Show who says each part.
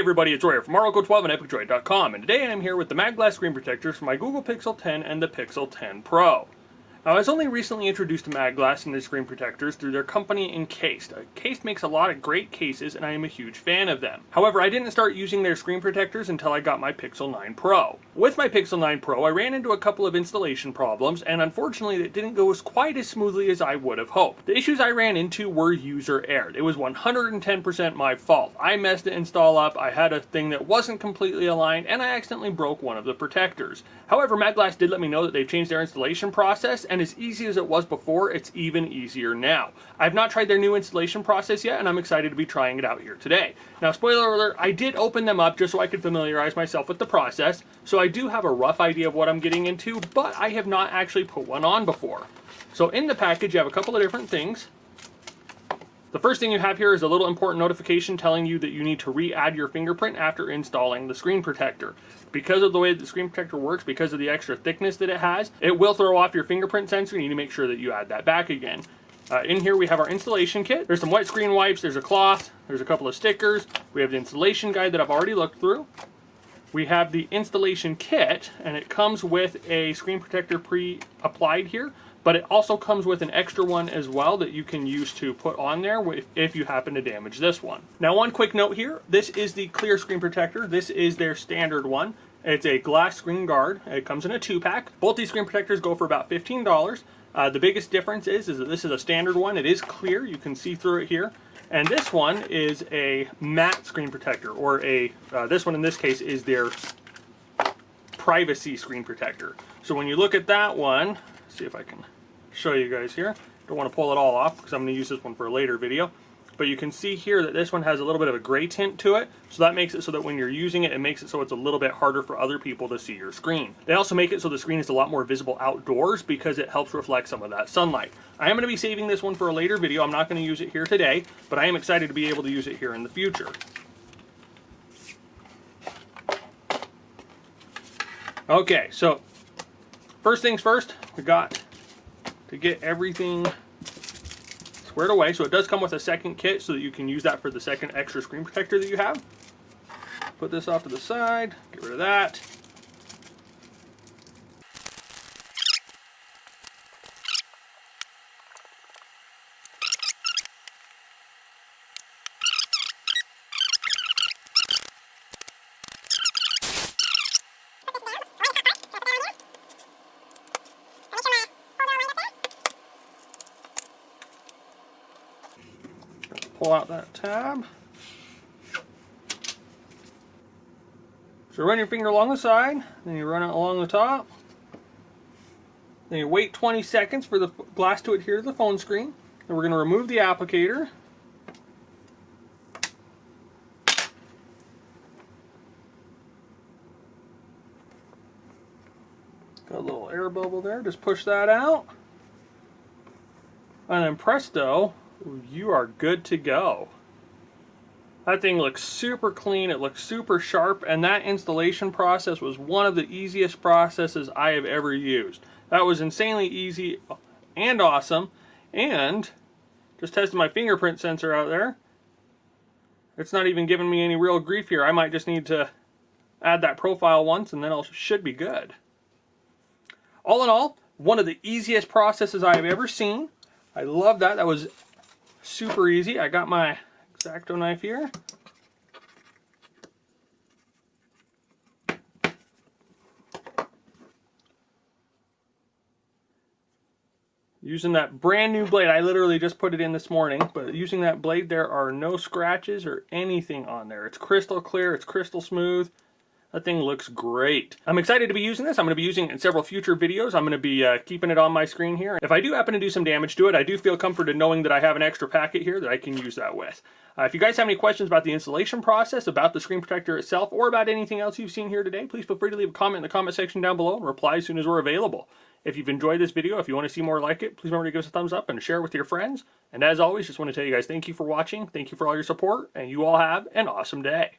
Speaker 1: everybody, it's Roy from Oracle12 and EpicDroid.com, and today I'm here with the MagGlass screen protectors for my Google Pixel 10 and the Pixel 10 Pro. Now, I was only recently introduced to MagGlass and their screen protectors through their company Encased. Encased makes a lot of great cases, and I am a huge fan of them. However, I didn't start using their screen protectors until I got my Pixel 9 Pro. With my Pixel 9 Pro, I ran into a couple of installation problems, and unfortunately it didn't go quite as smoothly as I would have hoped. The issues I ran into were user-erred. It was 110% my fault. I messed the install up, I had a thing that wasn't completely aligned, and I accidentally broke one of the protectors. However, MagGlass did let me know that they've changed their installation process, and as easy as it was before, it's even easier now. I've not tried their new installation process yet, and I'm excited to be trying it out here today. Now, spoiler alert, I did open them up just so I could familiarize myself with the process, so I do have a rough idea of what I'm getting into, but I have not actually put one on before. So in the package, you have a couple of different things. The first thing you have here is a little important notification telling you that you need to re-add your fingerprint after installing the screen protector. Because of the way the screen protector works, because of the extra thickness that it has, it will throw off your fingerprint sensor. You need to make sure that you add that back again. In here we have our installation kit. There's some wet screen wipes, there's a cloth, there's a couple of stickers. We have the installation guide that I've already looked through. We have the installation kit, and it comes with a screen protector pre-applied here, but it also comes with an extra one as well that you can use to put on there if you happen to damage this one. Now, one quick note here, this is the clear screen protector. This is their standard one. It's a glass screen guard. It comes in a 2-pack. Both these screen protectors go for about $15. The biggest difference is that this is a standard one. It is clear. You can see through it here. And this one is a matte screen protector, or this one in this case is their privacy screen protector. So when you look at that one, let's see if I can show you guys here. Don't want to pull it all off because I'm going to use this one for a later video. But you can see here that this one has a little bit of a gray tint to it, so that makes it so that when you're using it, it makes it so it's a little bit harder for other people to see your screen. They also make it so the screen is a lot more visible outdoors because it helps reflect some of that sunlight. I am going to be saving this one for a later video. I'm not going to use it here today, but I am excited to be able to use it here in the future. Okay, so first things first, we got to get everything squared away. So it does come with a second kit so that you can use that for the second extra screen protector that you have. Put this off to the side, get rid of that. Pull out that tab. So run your finger along the side, then you run it along the top. Then you wait 20 seconds for the glass to adhere to the phone screen. Then we're going to remove the applicator. Got a little air bubble there, just push that out. And then presto, you are good to go. That thing looks super clean, it looks super sharp, and that installation process was one of the easiest processes I have ever used. That was insanely easy and awesome, and just tested my fingerprint sensor out there. It's not even giving me any real grief here. I might just need to add that profile once and then I should be good. All in all, one of the easiest processes I have ever seen. I love that. That was super easy. I got my X-Acto knife here. Using that brand new blade, I literally just put it in this morning, but using that blade, there are no scratches or anything on there. It's crystal clear, it's crystal smooth. That thing looks great. I'm excited to be using this. I'm going to be using it in several future videos. I'm going to be keeping it on my screen here. If I do happen to do some damage to it, I do feel comforted knowing that I have an extra packet here that I can use that with. If you guys have any questions about the installation process, about the screen protector itself, or about anything else you've seen here today, please feel free to leave a comment in the comment section down below and reply as soon as we're available. If you've enjoyed this video, if you want to see more like it, please remember to give us a thumbs up and share it with your friends. And as always, just want to tell you guys thank you for watching, thank you for all your support, and you all have an awesome day.